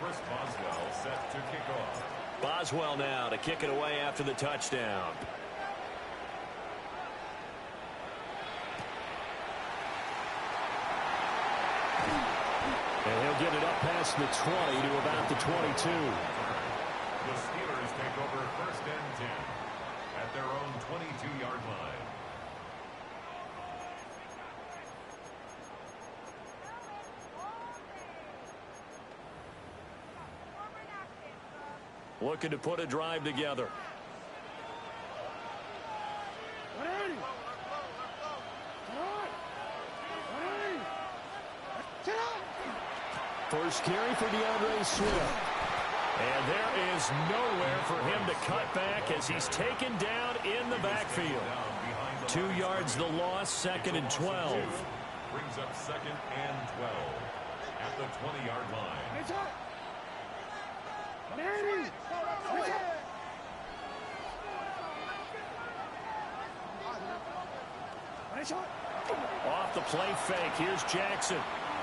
Chris Boswell set to kick off. Boswell now to kick it away after the touchdown. And he'll get it up past the 20 to about the 22. The Steelers take over 1st and 10 at their own 22-yard line. Looking to put a drive together. First carry for DeAndre Swift. And there is nowhere for him to cut back as he's taken down in the backfield. 2 yards the loss, 2nd and 12. Brings up 2nd and 12 at the 20-yard line. Off the play fake. Here's Jackson.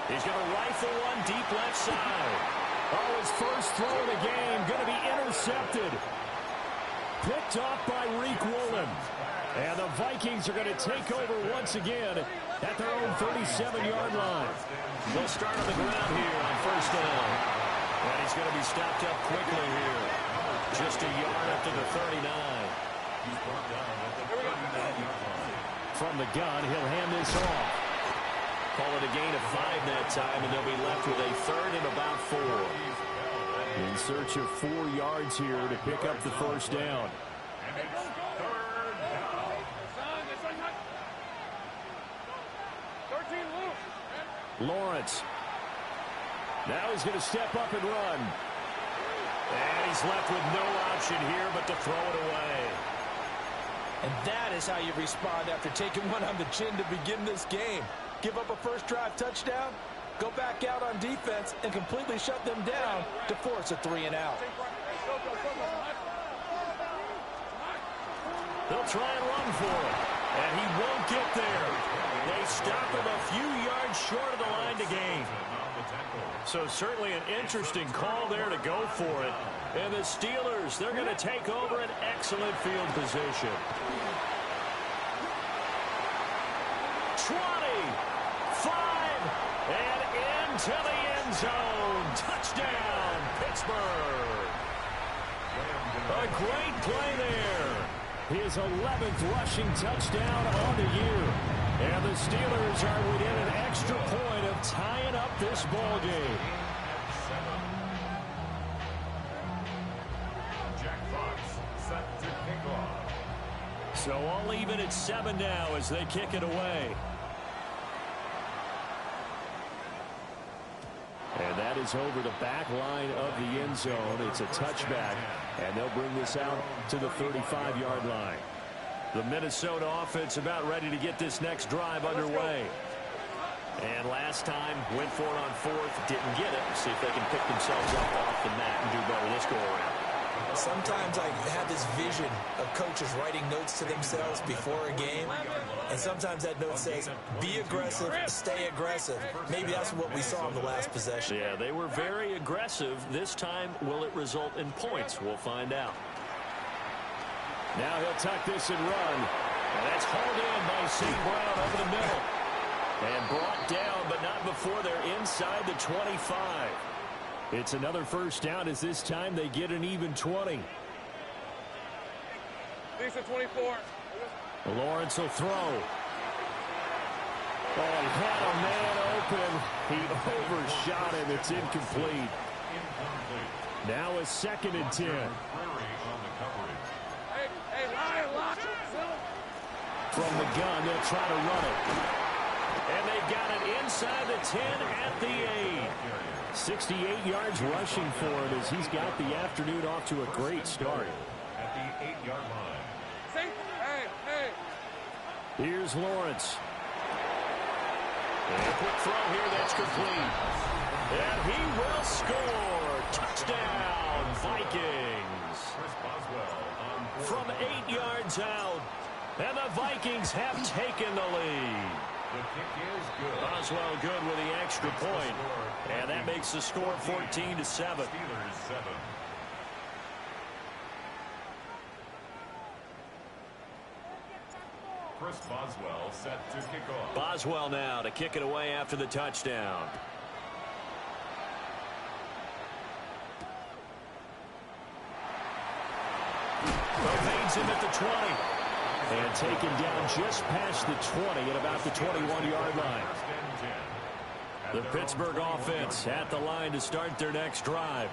He's going to rifle one deep left side. Oh, his first throw of the game going to be intercepted. Picked off by Reek Woolen. And the Vikings are going to take over once again at their own 37-yard line. They'll start on the ground here on 1st down. And he's going to be stopped up quickly here. Just a yard up to the 39. He's brought down at the 39-yard line. From the gun, he'll hand this off. Call it a gain of 5 that time, and they'll be left with a 3rd and about 4. In search of 4 yards here to pick up the 1st down. And it's 3rd down. Lawrence. Now he's going to step up and run. And he's left with no option here but to throw it away. And that is how you respond after taking one on the chin to begin this game. Give up a first drive touchdown, go back out on defense, and completely shut them down to force a 3-and-out. They'll try and run for it, and he won't get there. They stop him a few yards short of the line to gain. So certainly an interesting call there to go for it. And the Steelers, they're going to take over an excellent field position. 20, 5, and into the end zone. Touchdown, Pittsburgh. A great play there. His 11th rushing touchdown on the year. And the Steelers are within an extra point of tying up this ball game. Jack Fox set to kick off. So all even at 7 now as they kick it away. And that is over the back line of the end zone. It's a touchback, and they'll bring this out to the 35-yard line. The Minnesota offense about ready to get this next drive underway. And last time, went for it on 4th, didn't get it. See if they can pick themselves up off the mat and do better this go-around. Sometimes I have this vision of coaches writing notes to themselves before a game, and sometimes that note says, be aggressive, stay aggressive. Maybe that's what we saw in the last possession. Yeah, they were very aggressive. This time, will it result in points? We'll find out. Now he'll tuck this and run. And that's hauled in by St. Brown over the middle. And brought down, but not before they're inside the 25. It's another first down as this time they get an even 20. Decent 24. Lawrence will throw. Oh, he had a man open. He overshot him. It's incomplete. Now a 2nd and 10. From the gun, they'll try to run it. And they've got it inside the 10 at the 8. 68 yards rushing for him as he's got the afternoon off to a great start. At the 8-yard line. Here's Lawrence. And a quick throw here that's complete. And he will score. Touchdown, Vikings. From 8 yards out. And the Vikings have taken the lead. The kick is good. Boswell good with the extra point. And that makes the score 14-7. Steelers 7. Chris Boswell set to kick off. Boswell now to kick it away after the touchdown. Evades him at the 20. And taken down just past the 20 at about the 21-yard line. The Pittsburgh offense at the line to start their next drive.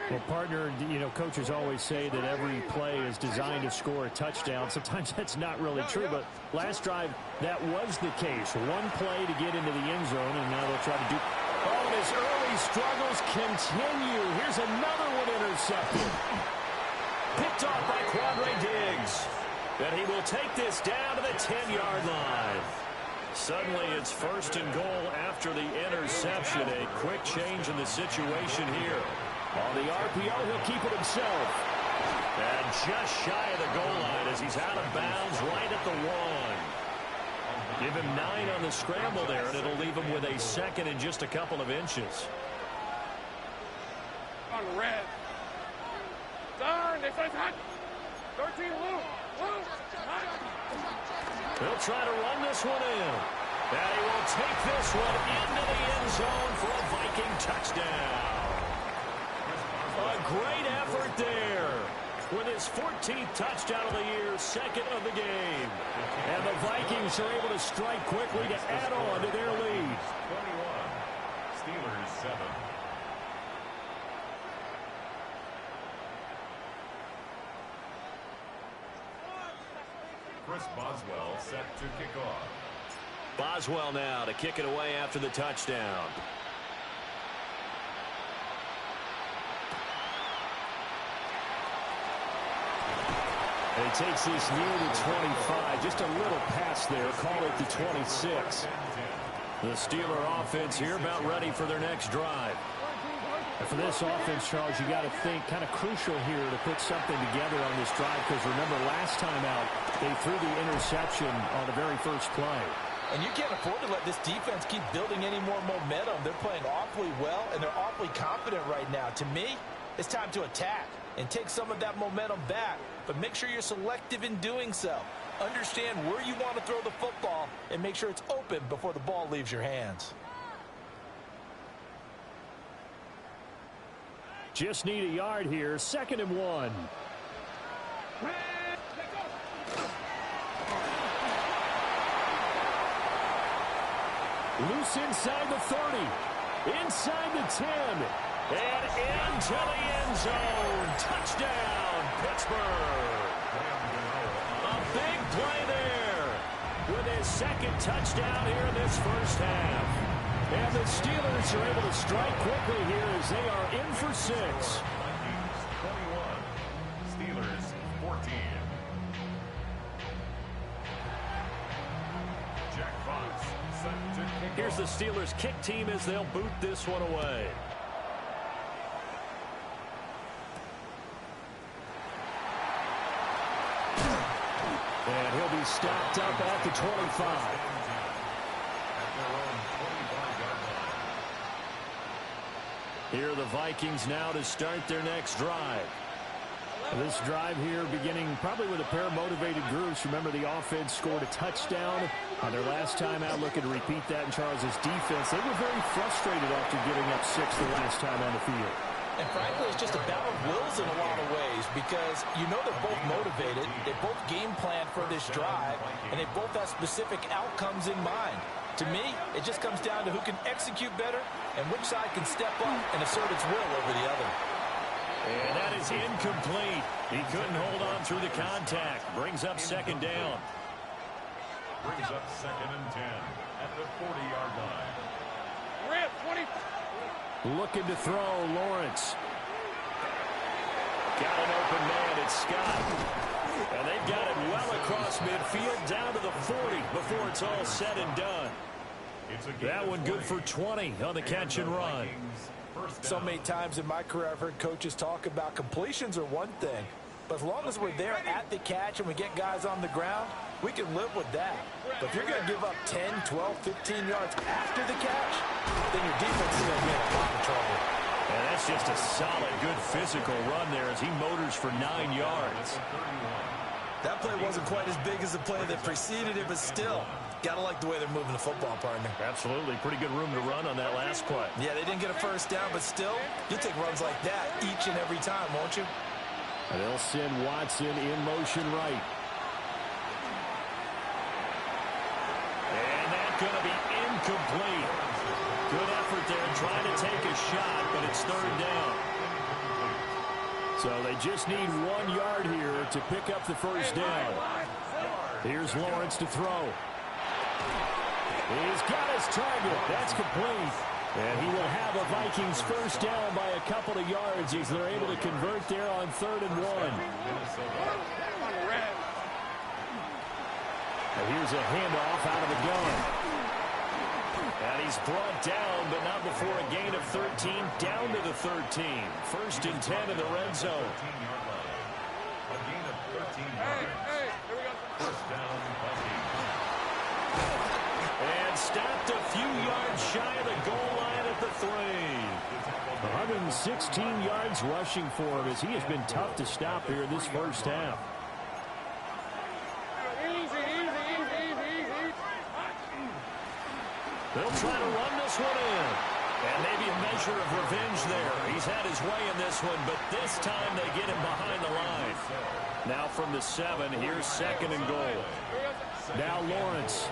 Well, partner, you know, coaches always say that every play is designed to score a touchdown. Sometimes that's not really true, but last drive, that was the case. One play to get into the end zone, and now they'll try to do... Oh, and his early struggles continue. Here's another one intercepted. Picked off by Quandre Diggs. And he will take this down to the 10-yard line. Suddenly, it's first and goal after the interception. A quick change in the situation here. On the RPO, he'll keep it himself. And just shy of the goal line as he's out of bounds right at the 1. Give him 9 on the scramble there, and it'll leave him with a second and just a couple of inches. On the red. Darn, they fight hot. 13 loop. He'll try to run this one in. And he will take this one into the end zone for a Viking touchdown. A great effort there. With his 14th touchdown of the year, second of the game. And the Vikings are able to strike quickly to add on to their lead. 21. Steelers 7. Chris Boswell set to kick off. Boswell now to kick it away after the touchdown. And he takes this near the 25. Just a little pass there. Call it the 26. The Steeler offense here about ready for their next drive. And for this offense, Charles, you got to think kind of crucial here to put something together on this drive, because remember last time out, they threw the interception on the very first play. And you can't afford to let this defense keep building any more momentum. They're playing awfully well, and they're awfully confident right now. To me, it's time to attack and take some of that momentum back, but make sure you're selective in doing so. Understand where you want to throw the football and make sure it's open before the ball leaves your hands. Just need a yard here. 2nd and 1. Loose inside the 30. Inside the 10. And into the end zone. Touchdown, Pittsburgh. A big play there with his second touchdown here in this first half. And the Steelers are able to strike quickly here as they are in for 6. Vikings 21. Steelers 14. Jack Fox set to kick Here's off. the Steelers kick team as they'll boot this one away. And he'll be stopped up at the 25. Here are the Vikings now to start their next drive. This drive here beginning probably with a pair of motivated groups. Remember, the offense scored a touchdown on their last time out. Looking to repeat that in Charles's defense. They were very frustrated after giving up 6 the last time on the field. And frankly, it's just a battle of wills in a lot of ways, because you know they're both motivated, they both game plan for this drive, and they both have specific outcomes in mind. To me, it just comes down to who can execute better and which side can step up and assert its will over the other. And that is incomplete. He couldn't hold on through the contact. Brings up 2nd down. Brings up 2nd and 10 at the 40-yard line. We're at 20. Looking to throw, Lawrence. Got an open man, it's Scott. And they've got it well across midfield down to the 40 before it's all said and done. That one good for 20 on the catch and run. So many times in my career I've heard coaches talk about completions are one thing, but as long as we're there at the catch and we get guys on the ground, we can live with that. But if you're going to give up 10, 12, 15 yards after the catch, then your defense is going to be in a lot of trouble. And that's just a solid, good physical run there as he motors for 9 yards. That play wasn't quite as big as the play that preceded it, but still, gotta like the way they're moving the football, partner. Absolutely. Pretty good room to run on that last play. Yeah, they didn't get a first down, but still, you'll take runs like that each and every time, won't you? And they'll send Watson in motion right. And that's going to be incomplete. Good effort there trying to take a shot, but it's third down. So they just need 1 yard here to pick up the first down. Here's Lawrence to throw. He's got his target. That's complete. And he will have a Vikings first down by a couple of yards as they're able to convert there on 3rd and 1. And here's a handoff out of the gun. And he's brought down, but not before a gain of 13, down to the 13. 1st and 10 in the red zone. A gain of 13 yards. First down, Vikings. And stopped a few yards shy of the goal line at the 3. 116 yards rushing for him as he has been tough to stop here in this first half. They'll try to run this one in. And maybe a measure of revenge there. He's had his way in this one, but this time they get him behind the line. Now from the 7, here's 2nd and goal. Now Lawrence.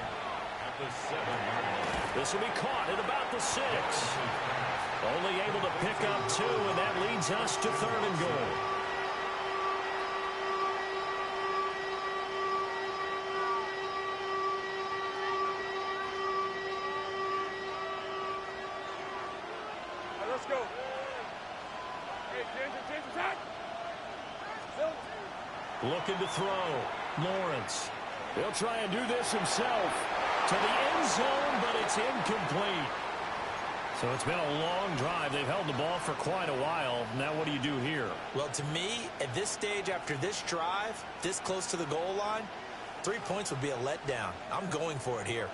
This will be caught at about the 6. Only able to pick up 2, and that leads us to 3rd and goal. Let's go. Looking to throw. Lawrence. He'll try and do this himself. To the end zone, but it's incomplete. So it's been a long drive. They've held the ball for quite a while. Now what do you do here? Well, to me, at this stage, after this drive, this close to the goal line, 3 points would be a letdown. I'm going for it here.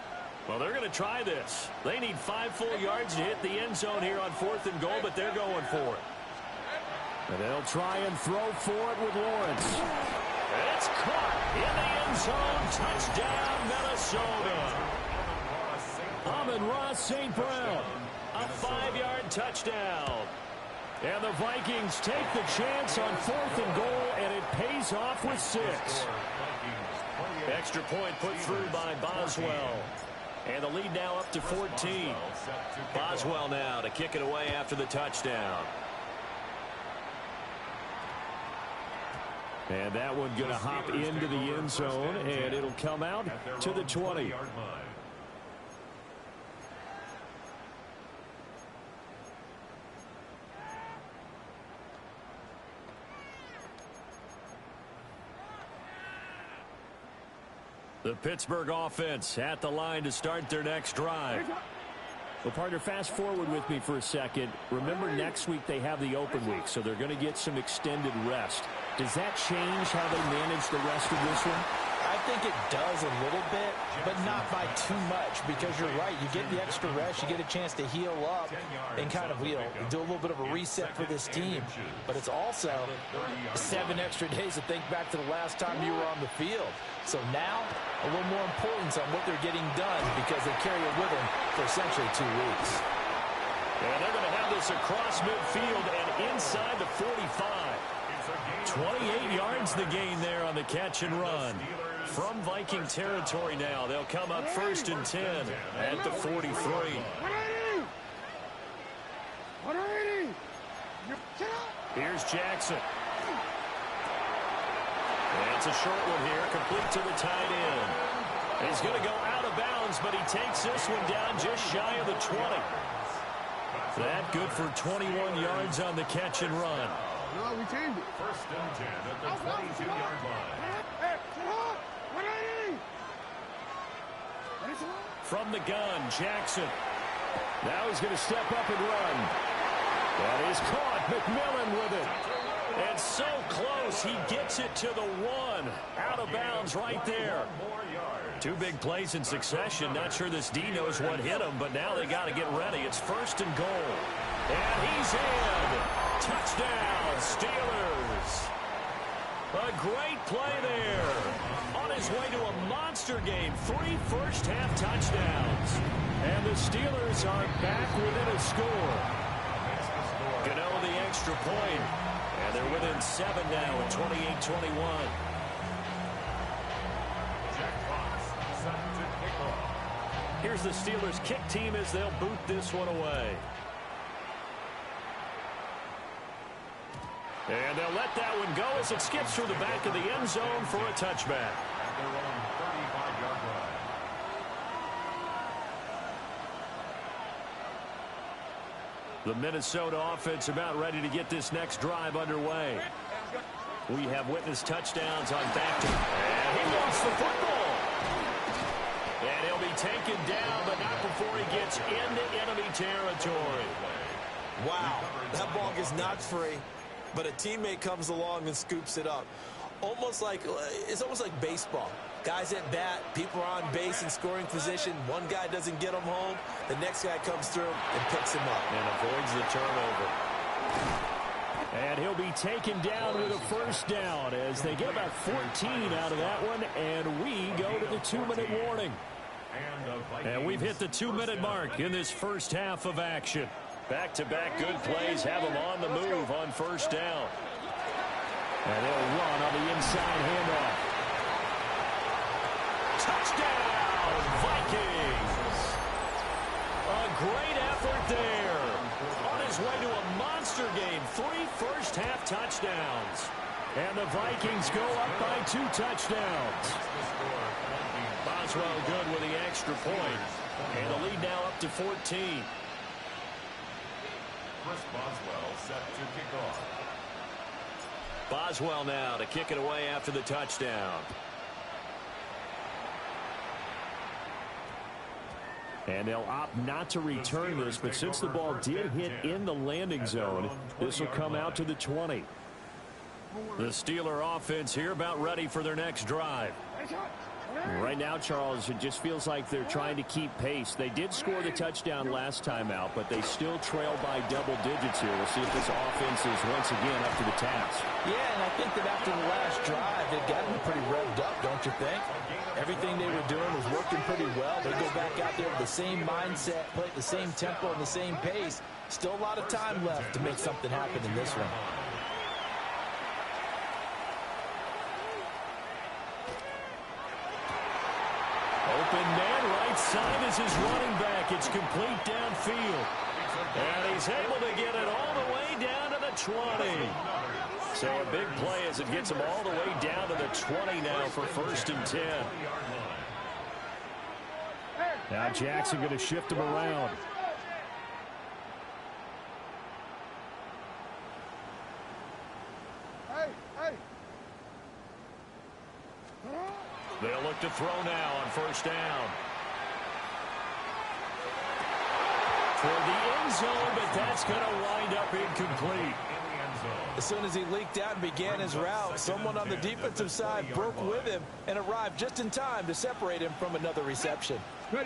Well, they're going to try this. They need 5 full yards to hit the end zone here on 4th and goal, but they're going for it. And they'll try and throw for it with Lawrence. It's caught in the end zone. Touchdown, Minnesota. Amon-Ra St. Brown. A 5-yard touchdown. And the Vikings take the chance on 4th and goal, and it pays off with 6. Extra point put through by Boswell. And the lead now up to 14. Boswell now to kick it away after the touchdown. And that one going to hop into the end zone, and it'll come out to the 20. The Pittsburgh offense at the line to start their next drive. Well, partner, fast forward with me for a second. Remember, next week they have the open week, so they're going to get some extended rest. Does that change how they manage the rest of this one? I think it does a little bit, but not by too much, because you're right. You get the extra rest. You get a chance to heal up and kind of, do a little bit of a reset for this team. But it's also 7 extra days to think back to the last time you were on the field. So now, a little more importance on what they're getting done because they carry it with them for essentially 2 weeks. And they're going to have this across midfield and inside the 45. 28 yards the gain there on the catch and run. From Viking territory now, they'll come up 1st and 10 at the 43. Here's Jackson. And it's a short one here, complete to the tight end. He's going to go out of bounds, but he takes this one down just shy of the 20. That good for 21 yards on the catch and run. No, we changed it. 1st and 10 at the 22-yard line. From the gun, Jackson. Now he's going to step up and run. That is caught. McMillan with it. And so close, he gets it to the 1. Out of bounds right there. 2 big plays in succession. Not sure this D knows what hit him, but now they got to get ready. It's 1st and goal. And he's in. Touchdown, Steelers. A great play there. On his way to a monster game. 3 first-half touchdowns. And the Steelers are back within a score. Gano the extra point. And they're within 7 now at 28-21. Here's the Steelers kick team as they'll boot this one away. And they'll let that one go as it skips through the back of the end zone for a touchback. At their own 35-yard line. The Minnesota offense about ready to get this next drive underway. We have witnessed touchdowns on back-to-back. And he lost the football. And he'll be taken down, but not before he gets into enemy territory. Wow, that ball gets knocked free, but a teammate comes along and scoops it up. It's almost like baseball. Guys at bat, people are on base in scoring position. One guy doesn't get him home. The next guy comes through and picks him up. And avoids the turnover. And he'll be taken down with a first down as they get about 14 out of that one. And we go to the 2-minute warning. And we've hit the 2-minute mark in this first half of action. Back-to-back good plays have them on the move on first down. And they'll run on the inside handoff. Touchdown, Vikings! A great effort there. On his way to a monster game, 3 first-half touchdowns. And the Vikings go up by 2 touchdowns. Boswell good with the extra point. And the lead now up to 14. Chris Boswell set to kick off. Boswell now to kick it away after the touchdown. And they'll opt not to return this, but since the ball did hit in the landing zone, this will come out to the 20. The Steeler offense here about ready for their next drive. Right now, Charles, it just feels like they're trying to keep pace. They did score the touchdown last time out, but they still trail by double digits here. We'll see if this offense is once again up to the task. Yeah, and I think that after the last drive, they've gotten pretty revved up, don't you think? Everything they were doing was working pretty well. They go back out there with the same mindset, play at the same tempo and the same pace. Still a lot of time left to make something happen in this one. Open man, right side is his running back. It's complete downfield. And he's able to get it all the way down to the 20. So a big play as it gets him all the way down to the 20 now for 1st and 10. Now Jackson going to shift him around. They'll look to throw now on 1st down. For the end zone, but that's going to wind up incomplete. As soon as he leaked out and began his route, someone on the defensive side broke with him and arrived just in time to separate him from another reception. And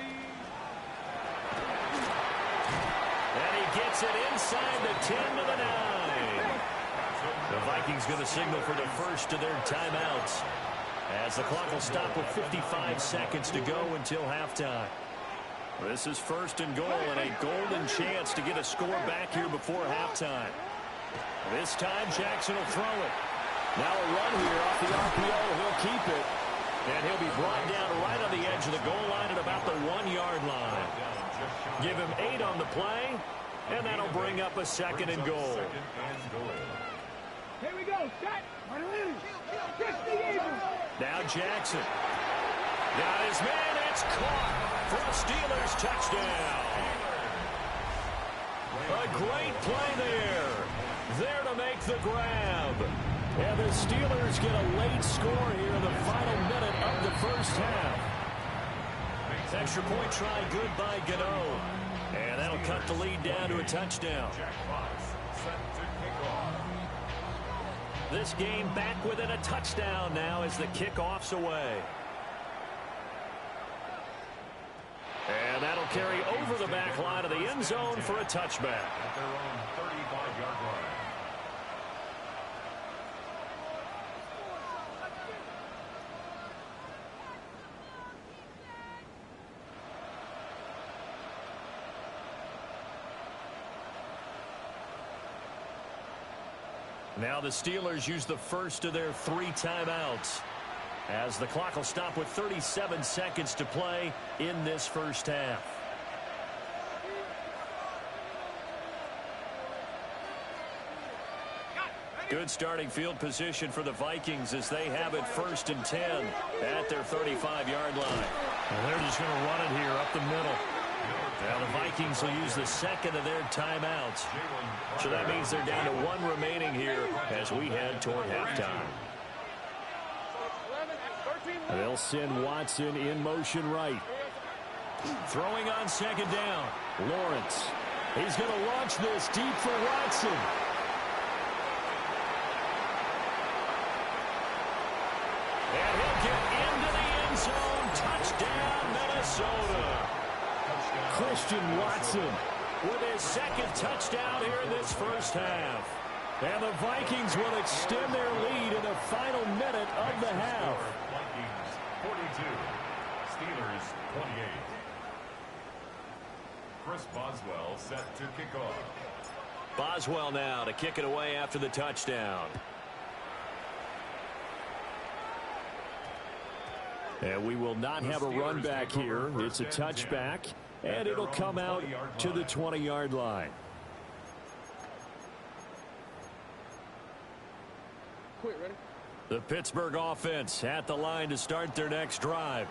he gets it inside the 10 to the 9. The Vikings going to signal for the first of their timeouts, as the clock will stop with 55 seconds to go until halftime. This is 1st and goal and a golden chance to get a score back here before halftime. This time Jackson will throw it. Now a run here off the RPO. He'll keep it. And he'll be brought down right on the edge of the goal line at about the 1-yard line. Give him 8 on the play, and that'll bring up a 2nd and goal. Here we go. Set. Now Jackson. Got his man. It's caught for a Steelers touchdown. A great play there. There to make the grab. And the Steelers get a late score here in the final minute of the first half. Extra point try good by Gano. And that'll cut the lead down to a touchdown. This game back within a touchdown now as the kickoff's away. And that'll carry over the back line of the end zone for a touchback. At their own 35-yard line. Now the Steelers use the first of their 3 timeouts, as the clock will stop with 37 seconds to play in this first half. Good starting field position for the Vikings as they have it 1st and 10 at their 35-yard line. And they're just going to run it here up the middle. Now the Vikings will use the second of their timeouts. So that means they're down to 1 remaining here as we head toward halftime. They'll send Watson in motion right. Throwing on 2nd down. Lawrence. He's going to launch this deep for Watson. And he'll get into the end zone. Touchdown, Minnesota. Christian Watson with his 2nd touchdown here in this first half. And the Vikings will extend their lead in the final minute of the half. Vikings 42, Steelers 28. Chris Boswell set to kick off. Boswell now to kick it away after the touchdown. And we will not have a run back here. It's a touchback, and it'll come out to the 20-yard line. The Pittsburgh offense at the line to start their next drive.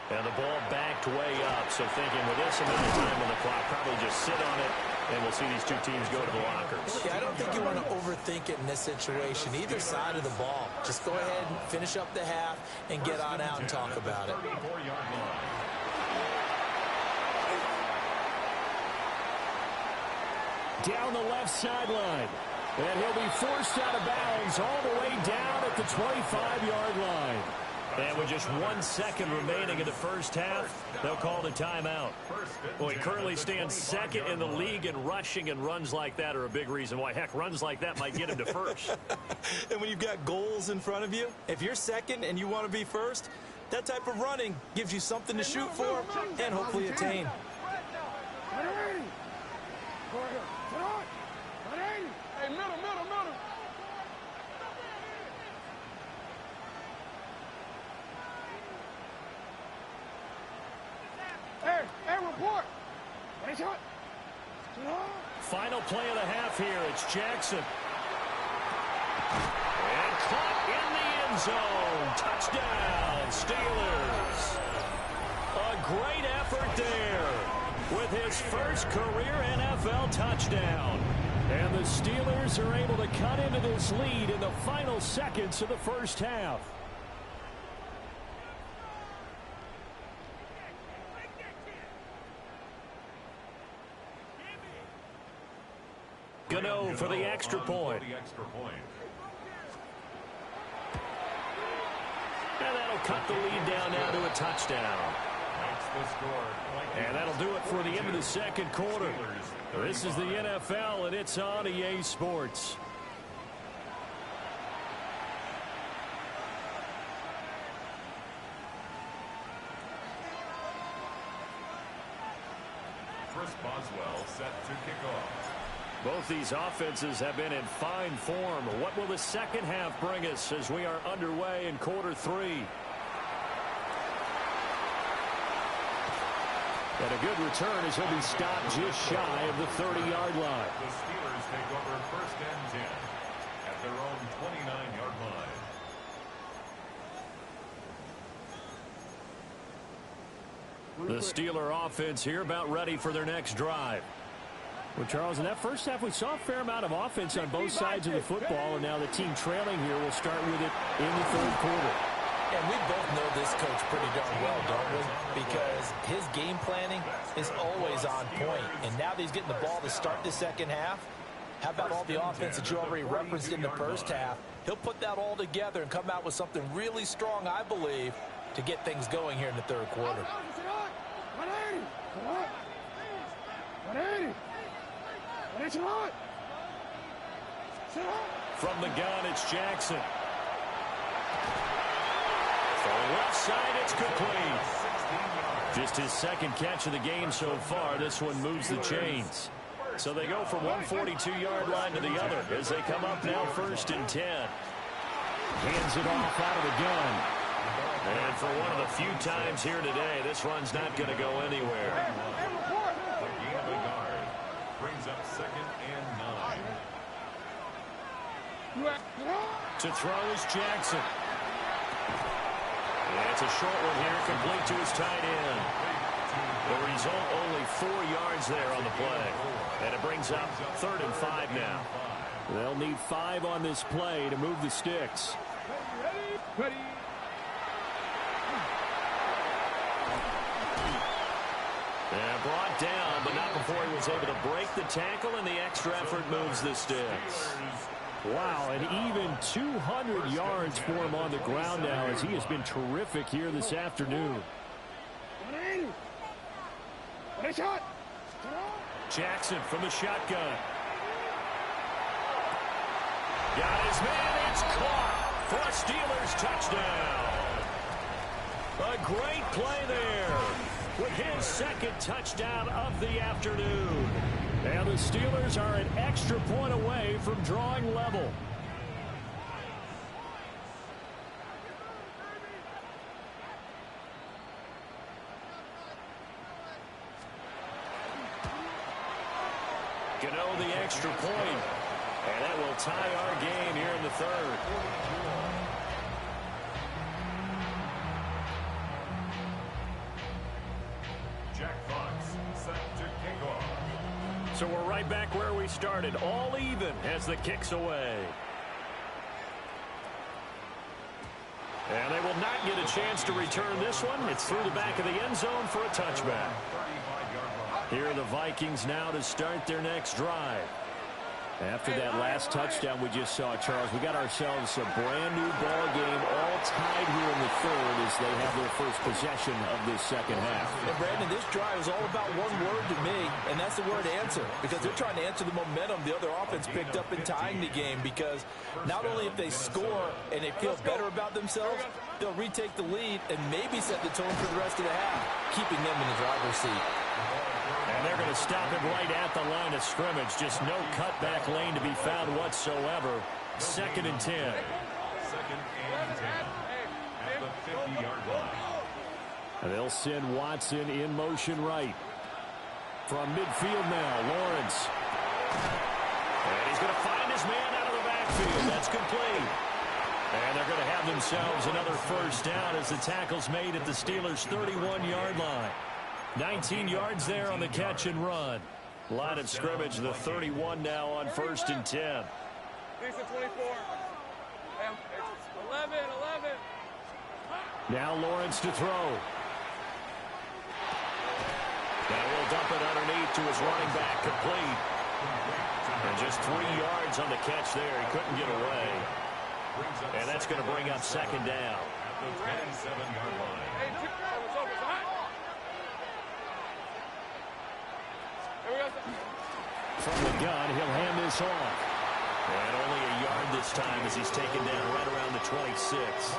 And the ball backed way up, so thinking with this amount of time on the clock, probably just sit on it, and we'll see these 2 teams go to the lockers. Yeah, I don't think you want to overthink it in this situation. Either side of the ball. Just go ahead and finish up the half and get on out and talk about it. 34-yard line. Down the left sideline. And he'll be forced out of bounds all the way down at the 25-yard line. And with just 1 second remaining in the first half, they'll call the timeout. Well, he currently stands 2nd in the league in rushing, and runs like that are a big reason why. Heck, runs like that might get him to 1st. And when you've got goals in front of you, if you're 2nd and you want to be 1st, that type of running gives you something to shoot for and hopefully attain. Hey, middle. Hey, report. Final play of the half here. It's Jackson. And caught in the end zone. Touchdown, Steelers. A great effort there with his first career NFL touchdown. And the Steelers are able to cut into this lead in the final seconds of the first half. Gano for the extra point. And that'll cut the lead down now to a touchdown. And that'll do it for the end of the second quarter. This is the NFL, and it's on EA Sports. Chris Boswell set to kick off. Both these offenses have been in fine form. What will the second half bring us as we are underway in quarter 3? And a good return as he'll be stopped just shy of the 30-yard line. The Steelers take over 1st and 10 at their own 29-yard line. The Steeler offense here about ready for their next drive. Well, Charles, in that first half, we saw a fair amount of offense on both sides of the football, and now the team trailing here will start with it in the 3rd quarter. And we both know this coach pretty darn well, don't we? Because his game planning is always on point. And now that he's getting the ball to start the second half, How about all the offense that you already referenced in the first half? He'll put that all together and come out with something really strong, I believe, to get things going here in the third quarter. From the gun, it's Jackson. For the left side, it's complete. Just his second catch of the game so far. This one moves the chains. So they go from 142-yard line to the other as they come up now 1st and 10. Hands it off out of the gun. And for one of the few times here today, this run's not going to go anywhere. The gain of a yard brings up 2nd and 9. To throw is Jackson. And it's a short one here, complete to his tight end. The result, only 4 yards there on the play. And it brings up 3rd and 5 now. They'll need 5 on this play to move the sticks. And brought down, but not before he was able to break the tackle, and the extra effort moves the sticks. Wow, and even 200 yards for him on the ground now as he has been terrific here this afternoon. Jackson from the shotgun. Got his man, it's caught for a Steelers touchdown. A great play there with his 2nd touchdown of the afternoon. And the Steelers are an extra point away from drawing level. Gano the extra point, and that will tie our game here in the 3rd. Jack Fox set to kick off. So we're right back where we started, all even as the kick's away. And they will not get a chance to return this one. It's through the back of the end zone for a touchback. Here are the Vikings now to start their next drive. After that last touchdown we just saw, Charles, we got ourselves a brand-new ball game, all tied here in the 3rd as they have their first possession of this 2nd half. And Brandon, this drive is all about one word to me, and that's the word answer, because they're trying to answer the momentum the other offense picked up in tying the game, because not only if they score and they feel better about themselves, they'll retake the lead and maybe set the tone for the rest of the half, keeping them in the driver's seat. And they're going to stop it right at the line of scrimmage. Just no cutback lane to be found whatsoever. 2nd and 10. 2nd and 10 at the 50-yard line. And they'll send Watson in motion right. From midfield now, Lawrence. And he's going to find his man out of the backfield. That's complete. And they're going to have themselves another 1st down as the tackle's made at the Steelers' 31-yard line. 19 yards there on the catch and run. Line of scrimmage, the 31 now on 1st and 10. 24. 11. Now Lawrence to throw. Now he'll dump it underneath to his running back, complete. And just 3 yards on the catch there. He couldn't get away. And that's going to bring up 2nd down. At the 27-yard line. From the gun, he'll hand this off. And only a yard this time as he's taken down right around the 26.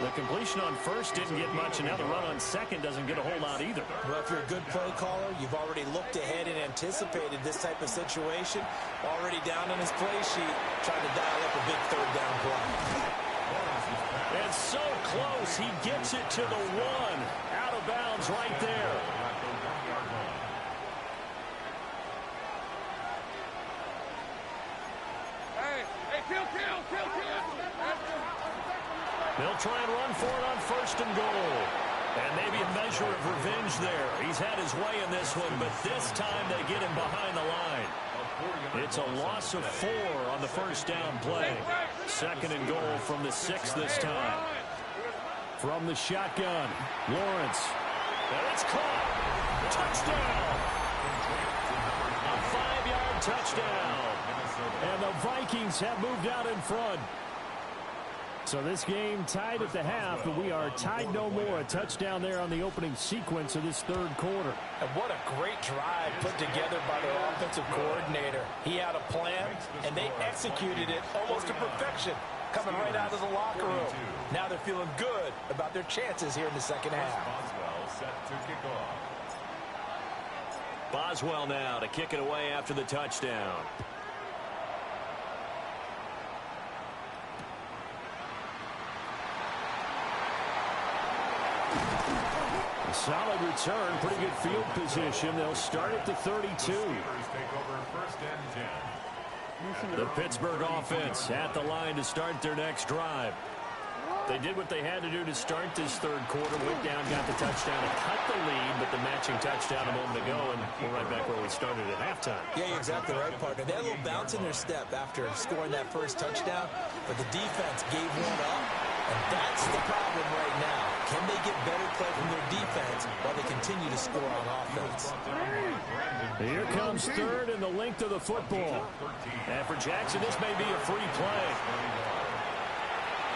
The completion on 1st didn't get much, and now the run on 2nd doesn't get a whole lot either. Well, if you're a good play caller, you've already looked ahead and anticipated this type of situation. Already down on his play sheet, trying to dial up a big 3rd down play. And so close, he gets it to the 1. Out of bounds right there. They'll try and run for it on 1st and goal. And maybe a measure of revenge there. He's had his way in this one, but this time they get him behind the line. It's a loss of 4 on the 1st down play. 2nd and goal from the 6 this time. From the shotgun, Lawrence. And it's caught. Touchdown. A 5-yard touchdown. And the Vikings have moved out in front. So this game tied at the half, but we are tied no more. A touchdown there on the opening sequence of this third quarter. And what a great drive put together by their offensive coordinator. He had a plan, and they executed it almost to perfection, coming right out of the locker room. Now they're feeling good about their chances here in the second half. Boswell set to kick off. Boswell now to kick it away after the touchdown. A solid return, pretty good field position. They'll start at the 32. Steelers take over first and 10. The Pittsburgh offense at the line to start their next drive. They did what they had to do to start this third quarter. Went down, got the touchdown, and cut the lead, but the matching touchdown a moment ago, and we're right back where we started at halftime. Yeah, you're exactly right, partner. They had a little bounce in their step after scoring that first touchdown, but the defense gave one up, and that's the problem right now. Can they get better play from their defense while they continue to score on offense? Here comes third and the length of the football. And for Jackson, this may be a free play.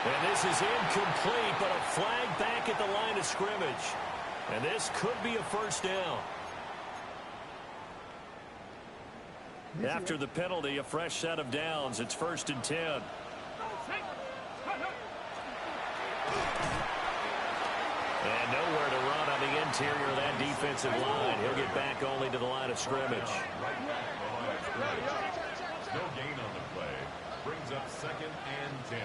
And this is incomplete, but a flag back at the line of scrimmage. And this could be a first down. After the penalty, a fresh set of downs. It's 1st and 10. And nowhere to run on the interior of that defensive line. He'll get back only to the line of scrimmage. No gain on the play. Brings up 2nd and 10.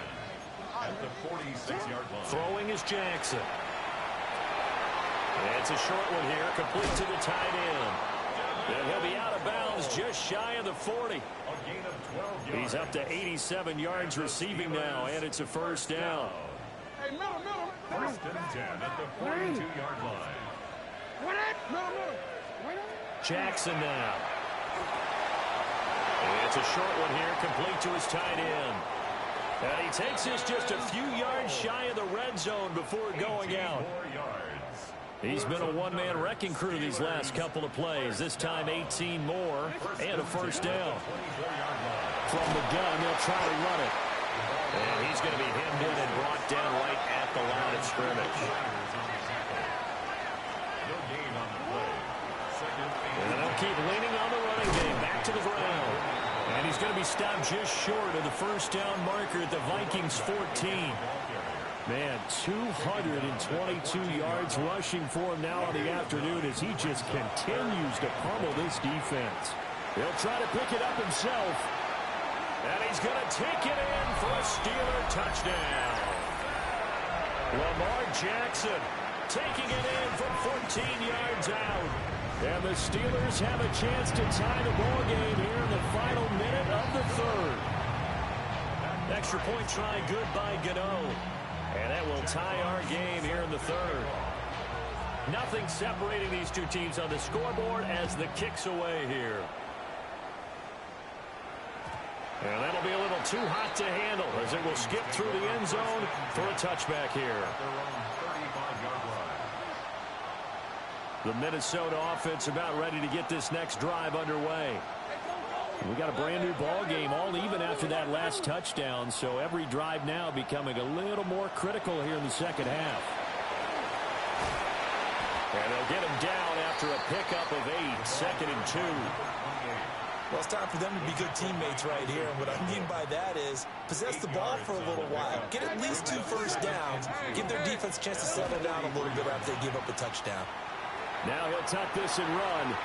At the 46-yard line. Throwing is Jackson. It's a short one here, complete to the tight end. And he'll be out of bounds just shy of the 40. A gain of 12 yards. He's up to 87 yards receiving now, and it's a first down. First and 10 at the 42-yard line. Jackson now. It's a short one here, complete to his tight end. And he takes this just a few yards shy of the red zone before going out. He's been a one-man wrecking crew these last couple of plays. This time 18 more and a first down. From the gun, they'll try to run it. And he's going to be hemmed in and brought down right at the line of scrimmage. And they'll keep leaning on the running game. Back to the ground. And he's going to be stopped just short of the first down marker at the Vikings 14. Man, 222 yards rushing for him now on the afternoon as he just continues to pummel this defense. He'll try to pick it up himself. And he's going to take it in for a Steeler touchdown. Lamar Jackson taking it in from 14 yards out. And the Steelers have a chance to tie the ball game here in the final minute of the third. Extra point try good by Gano. And that will tie our game here in the third. Nothing separating these two teams on the scoreboard as the kick's away here. And that'll be a little too hot to handle as it will skip through the end zone for a touchback here. The Minnesota offense about ready to get this next drive underway. We got a brand new ball game, all even after that last touchdown, so every drive now becoming a little more critical here in the second half. And they'll get him down after a pickup of 8, 2nd and 2. Well, it's time for them to be good teammates right here. And what I mean by that is possess the ball for a little while. Get at least 2 first downs. Give their defense a chance to settle down a little bit after they give up a touchdown. Now he'll tuck this and run.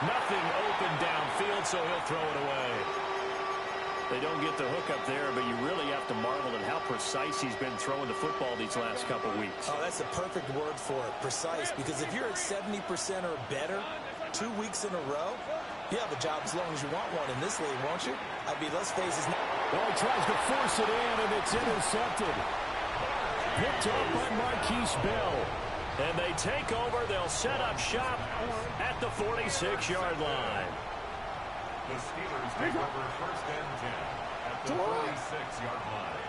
Nothing open downfield, so he'll throw it away. They don't get the hook up there, but you really have to marvel at how precise he's been throwing the football these last couple weeks. Oh, that's the perfect word for it, precise, because if you're at 70% or better 2 weeks in a row, you have a job as long as you want one in this league, won't you? I mean, let's face it. Well, he tries to force it in, and it's intercepted. Picked up by Marquise Bell. And they take over. They'll set up shop at the 46-yard line. The Steelers take over first and 10 at the 46-yard line.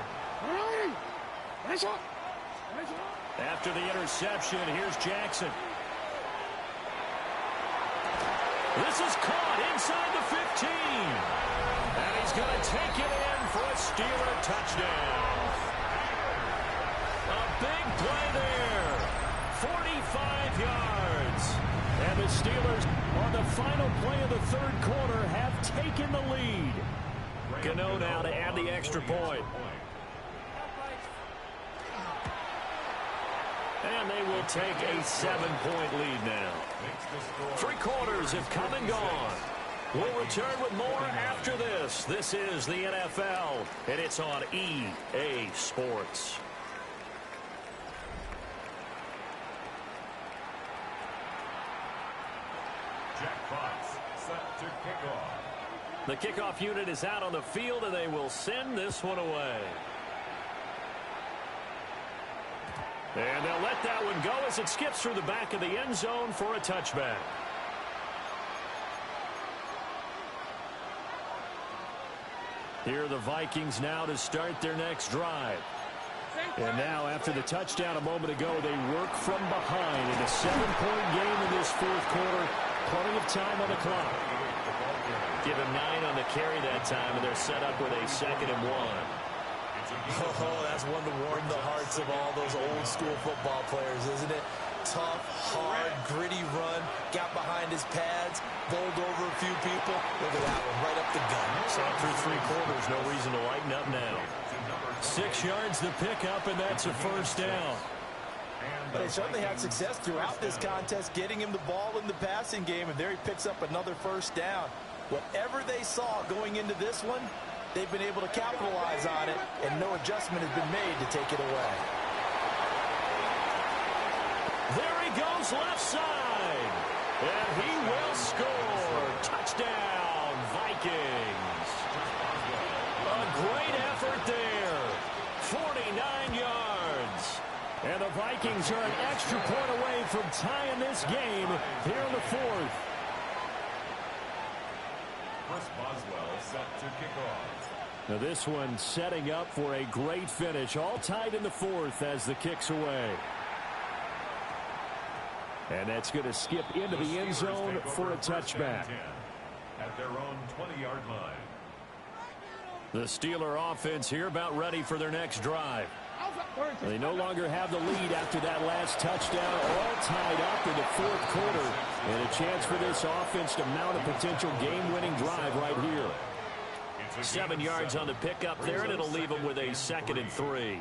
After the interception, here's Jackson. This is caught inside the 15. And he's going to take it in for a Steeler touchdown. A big play there. 45 yards. And the Steelers, on the final play of the third quarter, have taken the lead. Gano now to add the extra point. And they will take a 7-point lead now. 3 quarters have come and gone. We'll return with more after this. This is the NFL, and it's on EA Sports. Jackpots set to kick off. The kickoff unit is out on the field, and they will send this one away. And they'll let that one go as it skips through the back of the end zone for a touchback. Here are the Vikings now to start their next drive. And now, after the touchdown a moment ago, they work from behind in a 7-point game in this fourth quarter. Plenty of time on the clock. Give him 9 on the carry that time, and they're set up with a 2nd and 1. Oh, that's one to warm the hearts of all those old school football players, isn't it? Tough, hard, gritty run, got behind his pads, bowled over a few people. Look at that one, right up the gut. So through 3 quarters, no reason to lighten up now. 6 yards to pick up, and that's a first down. But they certainly had success throughout this contest, getting him the ball in the passing game, and there he picks up another first down. Whatever they saw going into this one, they've been able to capitalize on it, and no adjustment has been made to take it away. There he goes left side. And he will score. Touchdown, Vikings. A great effort there. 49 yards. And the Vikings are an extra point away from tying this game here in the fourth. Chris Boswell set to kick off. Now this one setting up for a great finish. All tied in the fourth as the kick's away. And that's going to skip into the end zone for a touchback. At their own 20-yard line. The Steeler offense here about ready for their next drive. They no longer have the lead after that last touchdown, all tied up in the fourth quarter. And a chance for this offense to mount a potential game-winning drive right here. 7 yards on the pickup there, and it'll leave them with a 2nd and 3.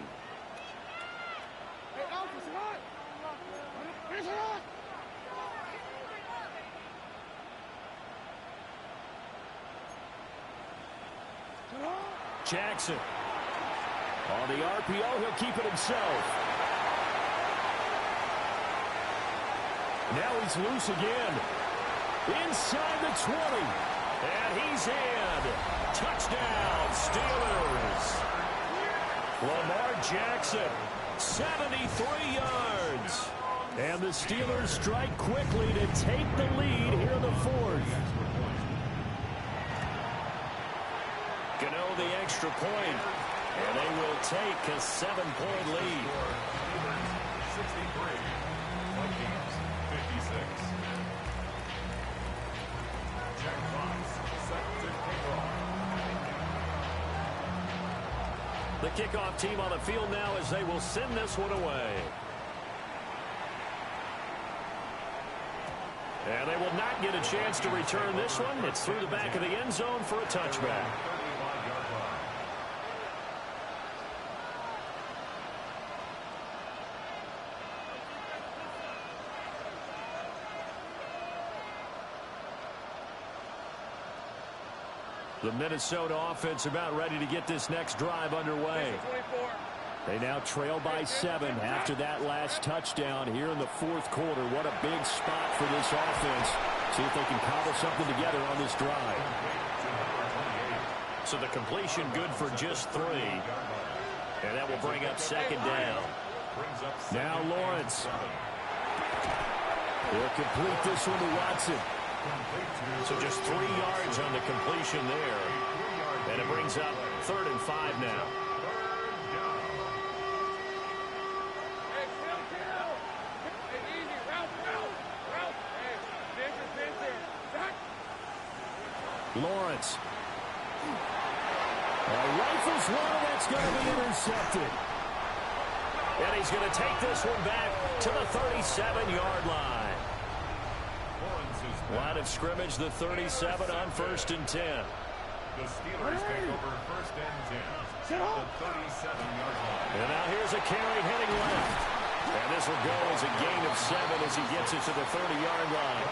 Jackson. On the RPO, he'll keep it himself. Now he's loose again. Inside the 20. And he's in. Touchdown, Steelers. Lamar Jackson, 73 yards. And the Steelers strike quickly to take the lead here in the fourth. Gano the extra point. And they will take a 7-point lead. 63. Vikings 56. Jackpots set to kick off. The kickoff team on the field now as they will send this one away. And they will not get a chance to return this one. It's through the back of the end zone for a touchback. The Minnesota offense about ready to get this next drive underway. They now trail by 7 after that last touchdown here in the fourth quarter. What a big spot for this offense. See if they can cobble something together on this drive. So the completion good for just 3. And that will bring up 2nd down. Now Lawrence. They'll complete this one to Watson. So just 3 yards on the completion there. And it brings up 3rd and 5 now. Lawrence. Rifles one, that's going to be intercepted. And he's going to take this one back to the 37-yard line. Line of scrimmage, the 37 on 1st and 10. The Steelers take over 1st and 10 at the 37-yard line. And now here's a carry heading left. And this will go as a gain of 7 as he gets it to the 30-yard line.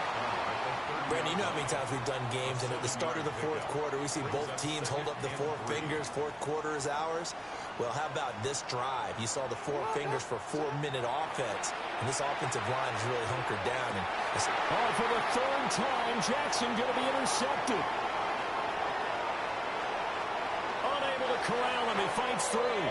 Brandon, you know how many times we've done games, and at the start of the 4th quarter, we see both teams hold up the 4 fingers. 4th quarter is ours. Well, how about this drive? You saw the 4 fingers for 4-minute offense, and this offensive line is really hunkered down. And for the 3rd time, Jackson going to be intercepted. Unable to corral him, he fights through.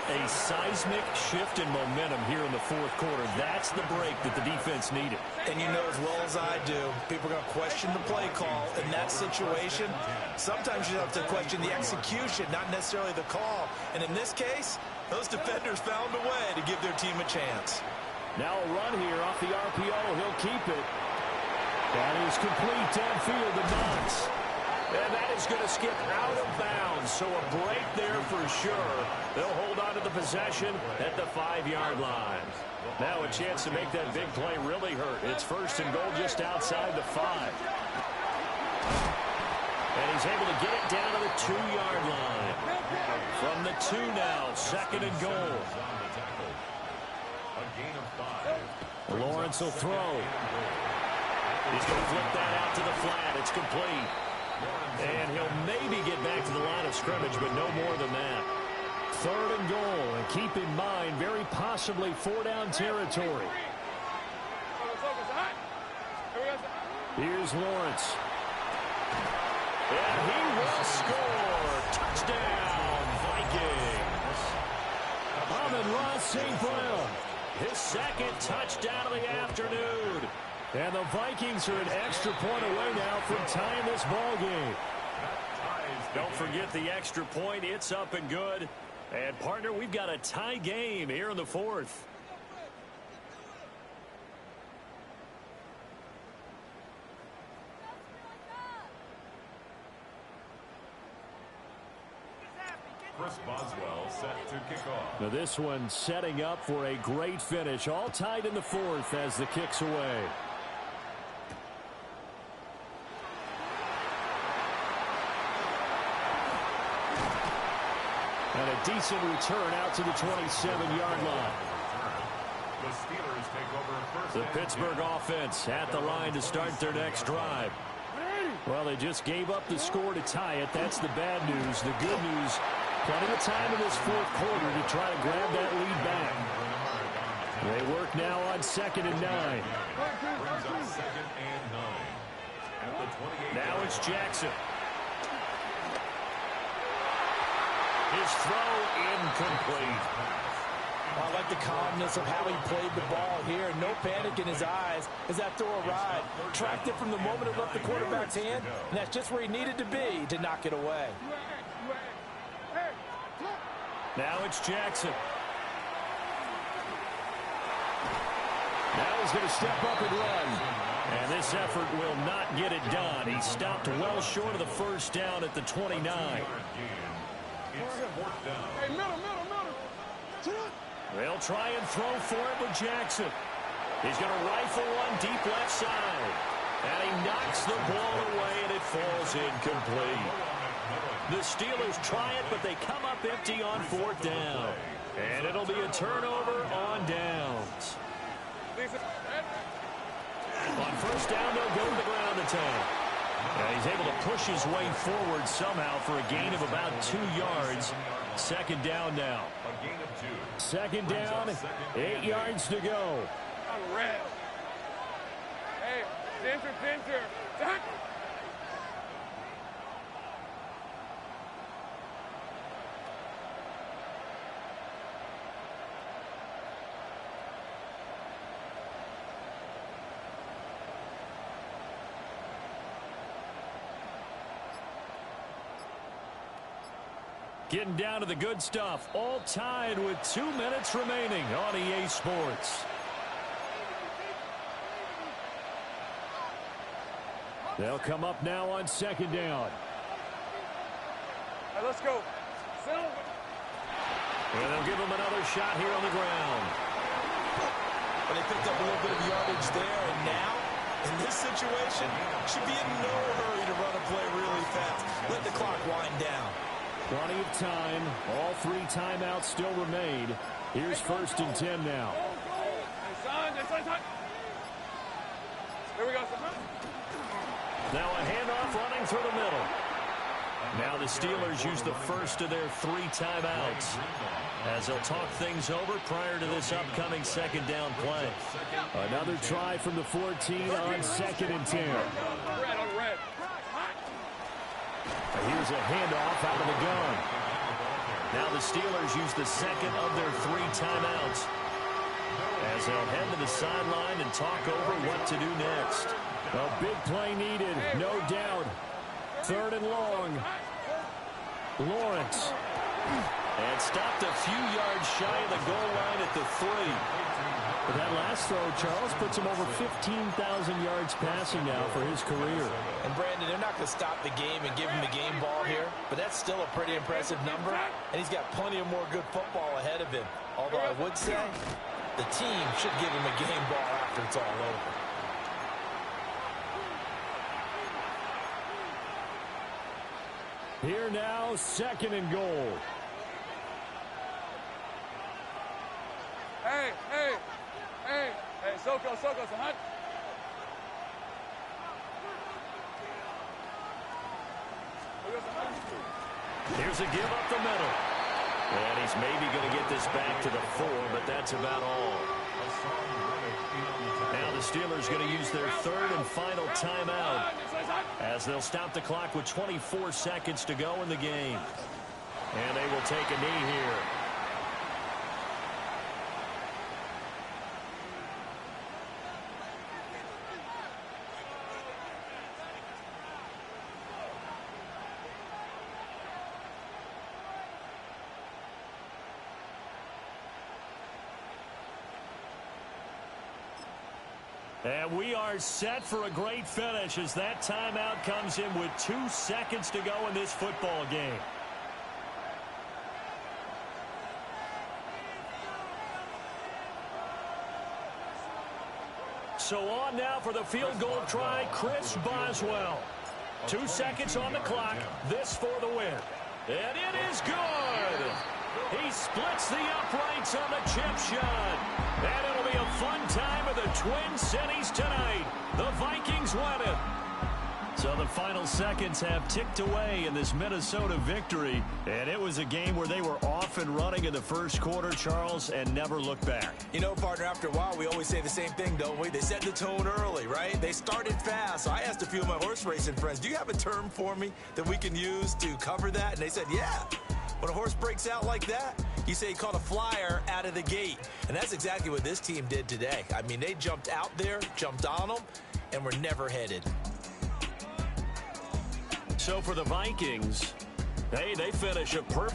A seismic shift in momentum here in the 4th quarter. That's the break that the defense needed. And you know as well as I do, people are going to question the play call in that situation. Sometimes you have to question the execution, not necessarily the call. And in this case, those defenders found a way to give their team a chance. Now a run here off the RPO. He'll keep it. That is complete downfield to Knox. And that is going to skip out of bounds. So a break there for sure. They'll hold on to the possession at the 5-yard line. Now a chance to make that big play really hurt. It's 1st and goal just outside the 5. And he's able to get it down to the 2-yard line. From the 2 now, 2nd and goal. Lawrence will throw. He's going to flip that out to the flat. It's complete. And he'll maybe get back to the line of scrimmage, but no more than that. 3rd and goal, and keep in mind, very possibly 4-down territory. Here's Lawrence. And he will score. Touchdown, Vikings. Amon-Ra St. Brown, his 2nd touchdown of the afternoon. And the Vikings are an extra point away now from tying this ball game. Don't forget the extra point. It's up and good. And, partner, we've got a tie game here in the 4th. Chris Boswell set to kick off. Now this one setting up for a great finish. All tied in the 4th as the kick's away. And a decent return out to the 27-yard line. The Steelers take over 1st. The Pittsburgh offense at the line to start their next drive. Well, they just gave up the score to tie it. That's the bad news. The good news, plenty of time in this 4th quarter to try to grab that lead back. They work now on 2nd and 9. Brings up 2nd and 9. At the 28. Now it's Jackson. His throw incomplete. I like the calmness of how he played the ball here. No panic in his eyes as that throw arrived. Tracked it from the moment it left the quarterback's hand, and that's just where he needed to be to knock it away. Now it's Jackson. Now he's going to step up and run. And this effort will not get it done. He stopped well short of the 1st down at the 29. It's 4th down. They'll try and throw for it with Jackson. He's going to rifle one deep left side. And he knocks the ball away, and it falls incomplete. The Steelers try it, but they come up empty on 4th down. And it'll be a turnover on downs. On 1st down, they'll go to the ground attack. And he's able to push his way forward somehow for a gain of about 2 yards. 2nd down now. A gain of 2. 2nd down, 8 yards to go. Hey, center. Getting down to the good stuff. All tied with 2 minutes remaining on EA Sports. They'll come up now on second down. Hey, let's go. And they'll give him another shot here on the ground. But they picked up a little bit of yardage there, and now, in this situation, should be in no hurry to run a play really fast. Let the clock wind down. Plenty of time. All 3 timeouts still remain. Here's 1st and 10 now. Here we go, son. Now a handoff running through the middle. Now the Steelers use the first of their 3 timeouts as they'll talk things over prior to this upcoming second down play. Another try from the 14 on 2nd and 10. Red on red. Here's a handoff out of the gun. Now the Steelers use the second of their 3 timeouts as they'll head to the sideline and talk over what to do next. A big play needed, no doubt. 3rd and long. Lawrence. And stopped a few yards shy of the goal line at the 3. But that last throw, Charles, puts him over 15,000 yards passing now for his career. And, Brandon, they're not going to stop the game and give him the game ball here, but that's still a pretty impressive number, and he's got plenty of more good football ahead of him. Although I would say the team should give him a game ball after it's all over. Here now, 2nd and goal. Hey, Soko, son. Here's a give up the middle. And he's maybe going to get this back to the 4, but that's about all. Now the Steelers going to use their 3rd and final timeout as they'll stop the clock with 24 seconds to go in the game. And they will take a knee here. And we are set for a great finish as that timeout comes in with 2 seconds to go in this football game. So on now for the field goal try, Chris Boswell. 2 seconds on the clock, this for the win. And it is good! He splits the uprights on the chip shot. And it'll be a fun time of the Twin Cities tonight. The Vikings win it. So the final seconds have ticked away in this Minnesota victory. And it was a game where they were off and running in the first quarter, Charles, and never looked back. You know, partner, after a while, we always say the same thing, don't we? They set the tone early, right? They started fast. So I asked a few of my horse racing friends, do you have a term for me that we can use to cover that? And they said, yeah. When a horse breaks out like that, you say he caught a flyer out of the gate. And that's exactly what this team did today. I mean, they jumped out there, jumped on them, and were never headed. So for the Vikings, they finish a perfect